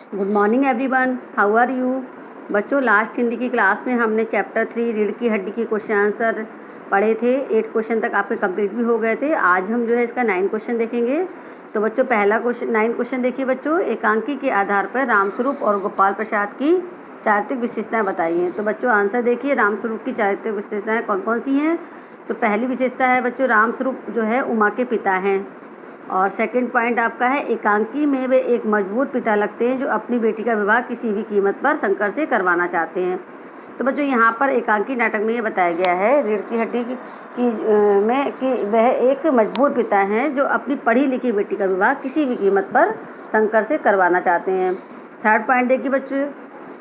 Good morning everyone, how are you. बच्चों, last Hindi की class में हमने चैप्टर 3 रीढ़ की हड्डी के क्वेश्चन आंसर पढ़े थे। 8 क्वेश्चन तक आपके कंप्लीट भी हो गए थे। आज हम जो है इसका 9 क्वेश्चन देखेंगे। तो बच्चों, पहला क्वेश्चन 9 क्वेश्चन देखिए बच्चों। एकांकी के आधार पर रामस्वरूप और गोपाल प्रसाद की चारित्रिक विशेषताएं बताइए। तो बच्चों आंसर देखिए, रामस्वरूप की चारित्रिक विशेषताएं कौन कौन सी हैं। तो पहली विशेषता है बच्चों, रामस्वरूप जो है उमा के पिता हैं। और सेकंड पॉइंट आपका है, एकांकी में वे एक मजबूत पिता लगते हैं जो अपनी बेटी का विवाह किसी भी कीमत पर शंकर से करवाना चाहते हैं। तो बच्चों यहाँ पर एकांकी नाटक में ये बताया गया है रीढ़ की हड्डी में कि वह एक मजबूत पिता हैं जो अपनी पढ़ी लिखी बेटी का विवाह किसी भी कीमत पर शंकर से करवाना चाहते हैं। थर्ड पॉइंट देखिए बच्चों,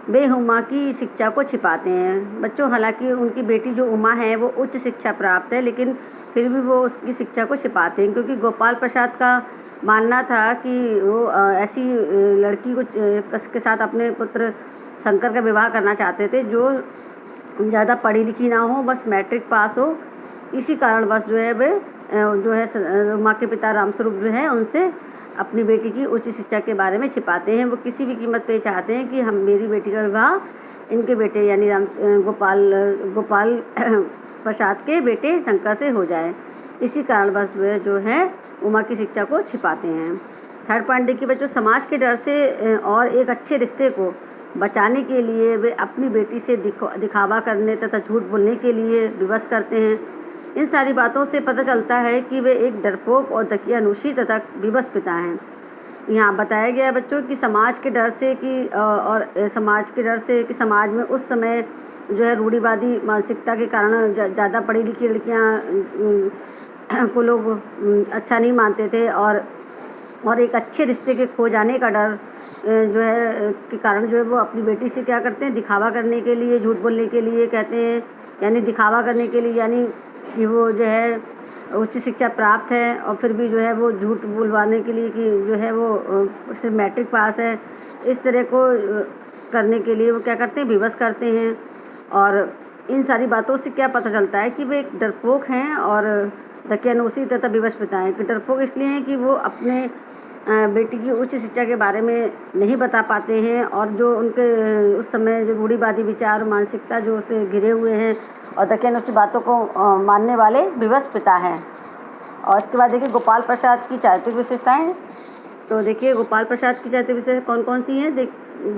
वे उमा की शिक्षा को छिपाते हैं। बच्चों, हालांकि उनकी बेटी जो उमा है वो उच्च शिक्षा प्राप्त है, लेकिन फिर भी वो उसकी शिक्षा को छिपाते हैं, क्योंकि गोपाल प्रसाद का मानना था कि वो ऐसी लड़की को के साथ अपने पुत्र शंकर का विवाह करना चाहते थे जो ज़्यादा पढ़ी लिखी ना हो, बस मैट्रिक पास हो। इसी कारण बस जो है वे जो है उमा के पिता रामस्वरूप जो है उनसे अपनी बेटी की उच्च शिक्षा के बारे में छिपाते हैं। वो किसी भी कीमत पे चाहते हैं कि हम मेरी बेटी का विवाह इनके बेटे यानी गोपाल प्रसाद के बेटे शंकर से हो जाए। इसी कारण बस वे जो है उमा की शिक्षा को छिपाते हैं। थर्ड पॉइंट देखिए बच्चों, समाज के डर से और एक अच्छे रिश्ते को बचाने के लिए वे अपनी बेटी से दिखावा करने तथा झूठ बोलने के लिए विवश करते हैं। इन सारी बातों से पता चलता है कि वे एक डरपोक और दकियानूशी तथा विवश पिता हैं। यहाँ बताया गया है बच्चों कि समाज के डर से कि समाज में उस समय जो है रूढ़िवादी मानसिकता के कारण ज़्यादा पढ़ी लिखी लड़कियाँ को लोग अच्छा नहीं मानते थे, और एक अच्छे रिश्ते के खो जाने का डर जो है के कारण जो है वो अपनी बेटी से क्या करते हैं, दिखावा करने के लिए, झूठ बोलने के लिए कहते हैं, यानी दिखावा करने के लिए, यानी कि वो जो है उच्च शिक्षा प्राप्त है और फिर भी जो है वो झूठ बुलवाने के लिए कि जो है वो सिर्फ मैट्रिक पास है, इस तरह को करने के लिए वो क्या करते हैं, विवश करते हैं। और इन सारी बातों से क्या पता चलता है कि वे एक डरपोक हैं और दकियानूसी तथा विवश पिता हैं। कि डरपोक इसलिए हैं कि वो अपने बेटी की उच्च शिक्षा के बारे में नहीं बता पाते हैं, और जो उनके उस समय जो रूढ़िवादी विचार मानसिकता जो उसे घिरे हुए हैं और दकियानूसी बातों को मानने वाले विवश पिता हैं। और इसके बाद देखिए गोपाल प्रसाद की चारित्रिक विशेषताएं। तो देखिए गोपाल प्रसाद की चारित्रिक विशेषताएं कौन कौन सी हैं।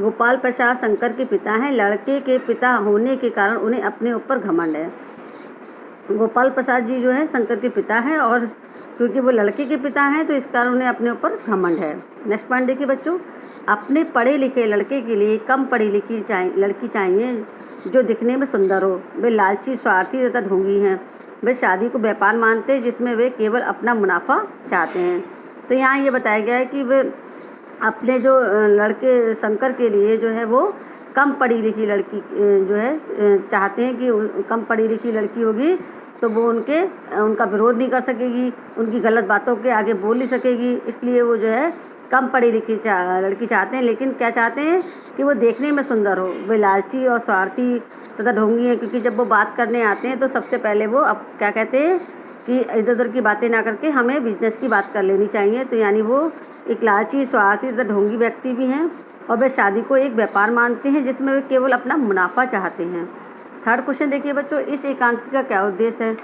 गोपाल प्रसाद शंकर के पिता हैं। लड़के के पिता होने के कारण उन्हें अपने ऊपर घमंड है। गोपाल प्रसाद जी जो है शंकर के पिता हैं, और क्योंकि वो लड़के के पिता हैं तो इस कारण उन्हें अपने ऊपर घमंड है। नेक्स्ट पॉइंट देखिए बच्चों, अपने पढ़े लिखे लड़के के लिए कम पढ़ी लिखी लड़की चाहिए जो दिखने में सुंदर हो। वे लालची, स्वार्थी तथा ढोंगी हैं। वे शादी को व्यापार मानते हैं जिसमें वे केवल अपना मुनाफा चाहते हैं। तो यहाँ ये बताया गया है कि वे अपने जो लड़के शंकर के लिए जो है वो कम पढ़ी लिखी लड़की जो है चाहते हैं कि कम पढ़ी लिखी लड़की होगी तो वो उनका विरोध नहीं कर सकेगी, उनकी गलत बातों के आगे बोल नहीं सकेगी, इसलिए वो जो है कम पढ़ी लिखी लड़की चाहते हैं। लेकिन क्या चाहते हैं कि वो देखने में सुंदर हो। वे लालची और स्वार्थी तथा ढोंगी हैं, क्योंकि जब वो बात करने आते हैं तो सबसे पहले वो अब क्या कहते हैं कि इधर उधर की बातें ना करके हमें बिजनेस की बात कर लेनी चाहिए। तो यानी वो एक लालची, स्वार्थी तथा ढोंगी व्यक्ति भी हैं, और वे शादी को एक व्यापार मानते हैं जिसमें वे केवल अपना मुनाफा चाहते हैं। थर्ड क्वेश्चन देखिए बच्चों, इस एकांकी का क्या उद्देश्य है।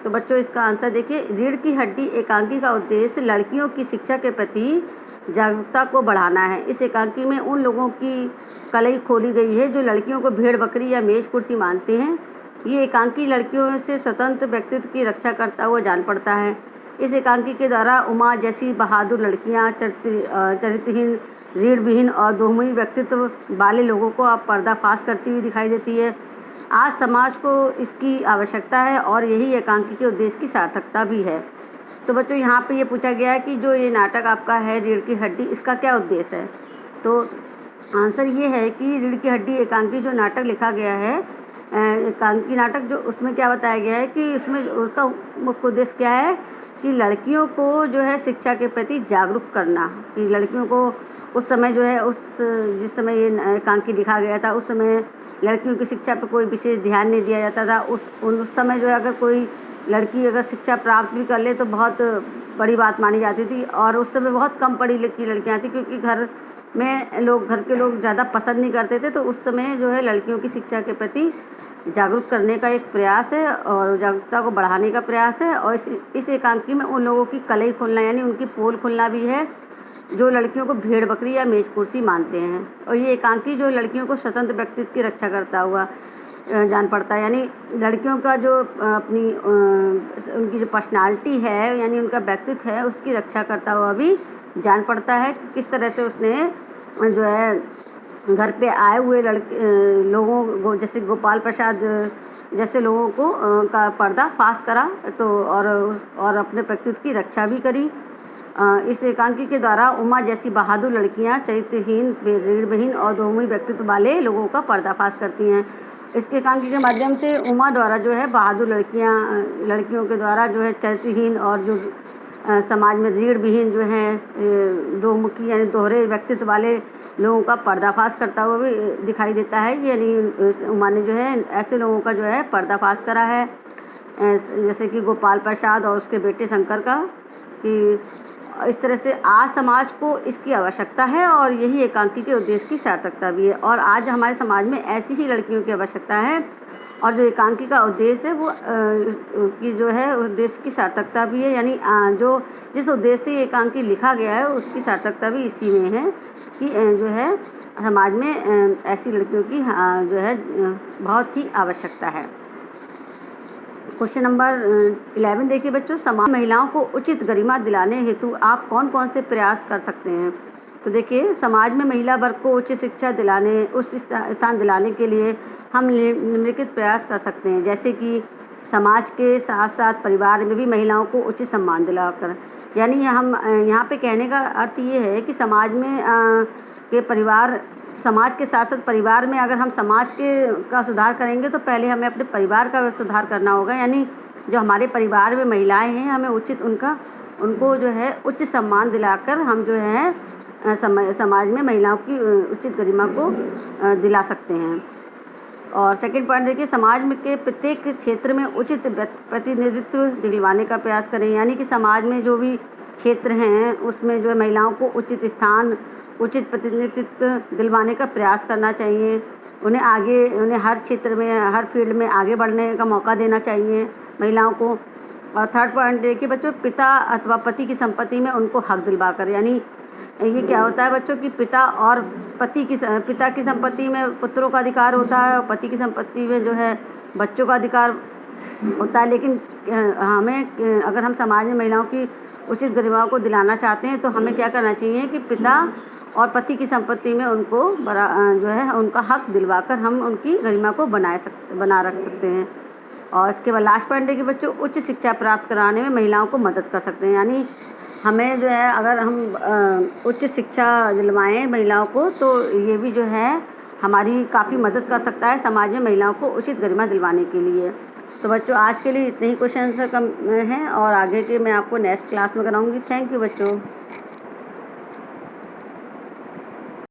तो बच्चों इसका आंसर देखिए, रीढ़ की हड्डी एकांकी का उद्देश्य लड़कियों की शिक्षा के प्रति जागरूकता को बढ़ाना है। इस एकांकी में उन लोगों की कलई खोली गई है जो लड़कियों को भेड़ बकरी या मेज कुर्सी मानते हैं। ये एकांकी लड़कियों से स्वतंत्र व्यक्तित्व की रक्षा करता हुआ जान पड़ता है। इस एकांकी के द्वारा उमा जैसी बहादुर लड़कियां चरित्रहीन, रीढ़विहीन और दोहमुही व्यक्तित्व वाले लोगों को अब पर्दाफाश करती हुई दिखाई देती है। आज समाज को इसकी आवश्यकता है और यही एकांकी के उद्देश्य की सार्थकता भी है। तो बच्चों यहाँ पे ये पूछा गया है कि जो ये नाटक आपका है रीढ़ की हड्डी, इसका क्या उद्देश्य है। तो आंसर ये है कि रीढ़ की हड्डी एकांकी जो नाटक लिखा गया है, एकांकी नाटक जो, उसमें क्या बताया गया है कि उसमें उसका मुख्य उद्देश्य क्या है कि लड़कियों को जो है शिक्षा के प्रति जागरूक करना। कि लड़कियों को उस समय जो है जिस समय ये एकांकी लिखा गया था उस समय लड़कियों की शिक्षा पर कोई विशेष ध्यान नहीं दिया जाता था। उस समय जो है अगर कोई लड़की अगर शिक्षा प्राप्त भी कर ले तो बहुत बड़ी बात मानी जाती थी, और उस समय बहुत कम पढ़ी लिखी लड़कियां थी, क्योंकि घर में लोग, घर के लोग ज़्यादा पसंद नहीं करते थे, तो उस समय जो है लड़कियों की शिक्षा के प्रति जागरूक करने का एक प्रयास है और जागरूकता को बढ़ाने का प्रयास है। और इस एकांकी में उन लोगों की कलई खुलना यानी उनकी पोल खुलना भी है जो लड़कियों को भेड़ बकरी या मेज कुर्सी मानते हैं। और ये एकांकी जो लड़कियों को स्वतंत्र व्यक्तित्व की रक्षा करता हुआ जान पड़ता है, यानी लड़कियों का जो अपनी उनकी जो पर्सनालिटी है यानी उनका व्यक्तित्व है उसकी रक्षा करता हुआ भी जान पड़ता है कि किस तरह से उसने जो है घर पे आए हुए लोगों को, जैसे गोपाल प्रसाद जैसे लोगों को का पर्दा फाश करा तो और अपने व्यक्तित्व की रक्षा भी करी। इस एकांकी के द्वारा उमा जैसी बहादुर लड़कियां चरित्रहीन, रीढ़विहीन और दोमुखी व्यक्तित्व वाले लोगों का पर्दाफाश करती हैं। इस एकांकी के माध्यम से उमा द्वारा जो है बहादुर लड़कियों के द्वारा जो है चरित्रहीन और जो समाज में रीढ़विहीन जो है दोमुखी यानी दोहरे व्यक्तित्व वाले लोगों का पर्दाफाश करता हुआ भी दिखाई देता है। यानी उमा ने जो है ऐसे लोगों का जो है पर्दाफाश करा है, जैसे कि गोपाल प्रसाद और उसके बेटे शंकर का, कि इस तरह से आज समाज को इसकी आवश्यकता है और यही एकांकी के उद्देश्य की सार्थकता भी है। और आज हमारे समाज में ऐसी ही लड़कियों की आवश्यकता है और जो एकांकी का उद्देश्य है वो की जो है उद्देश्य की सार्थकता भी है, यानी जो जिस उद्देश्य से एकांकी लिखा गया है उसकी सार्थकता भी इसी में है कि जो है समाज में ऐसी लड़कियों की जो है बहुत ही आवश्यकता है। क्वेश्चन नंबर 11 देखिए बच्चों, समाज महिलाओं को उचित गरिमा दिलाने हेतु आप कौन कौन से प्रयास कर सकते हैं। तो देखिए, समाज में महिला वर्ग को उच्च शिक्षा दिलाने, उच्च स्थान दिलाने के लिए हम निम्नलिखित प्रयास कर सकते हैं, जैसे कि समाज के साथ साथ परिवार में भी महिलाओं को उचित सम्मान दिलाकर, यानी हम यहाँ पे कहने का अर्थ ये है कि समाज में के परिवार, समाज के साथ साथ परिवार में अगर हम समाज का सुधार करेंगे तो पहले हमें अपने परिवार का सुधार करना होगा। यानी जो हमारे परिवार में महिलाएं हैं हमें उचित उनको जो है उच्च सम्मान दिलाकर हम जो है समाज में महिलाओं की उचित गरिमा को दिला सकते हैं। और सेकंड पॉइंट देखिए, समाज में के प्रत्येक क्षेत्र में उचित प्रतिनिधित्व दिलवाने का प्रयास करें, यानी कि समाज में जो भी क्षेत्र हैं उसमें जो है महिलाओं को उचित स्थान, उचित प्रतिनिधित्व दिलवाने का प्रयास करना चाहिए। उन्हें हर क्षेत्र में, हर फील्ड में आगे बढ़ने का मौका देना चाहिए महिलाओं को। और थर्ड पॉइंट देखिए बच्चों, पिता अथवा पति की संपत्ति में उनको हक दिलवाकर, यानी ये क्या होता है बच्चों कि पिता की संपत्ति में पुत्रों का अधिकार होता है और पति की संपत्ति में जो है बच्चों का अधिकार होता है। लेकिन हमें अगर हम समाज में महिलाओं की उचित गरिमा को दिलाना चाहते हैं तो हमें क्या करना चाहिए कि पिता और पति की संपत्ति में उनको जो है उनका हक दिलवाकर हम उनकी गरिमा को बना रख सकते हैं। और इसके बाद लास्ट पॉइंट देखिए बच्चों, उच्च शिक्षा प्राप्त कराने में महिलाओं को मदद कर सकते हैं, यानी हमें जो है अगर हम उच्च शिक्षा दिलवाएं महिलाओं को तो ये भी जो है हमारी काफ़ी मदद कर सकता है समाज में महिलाओं को उचित गरिमा दिलवाने के लिए। तो बच्चों आज के लिए इतने ही क्वेश्चन आंसर कम हैं और आगे के मैं आपको नेक्स्ट क्लास में कराऊंगी। थैंक यू बच्चों।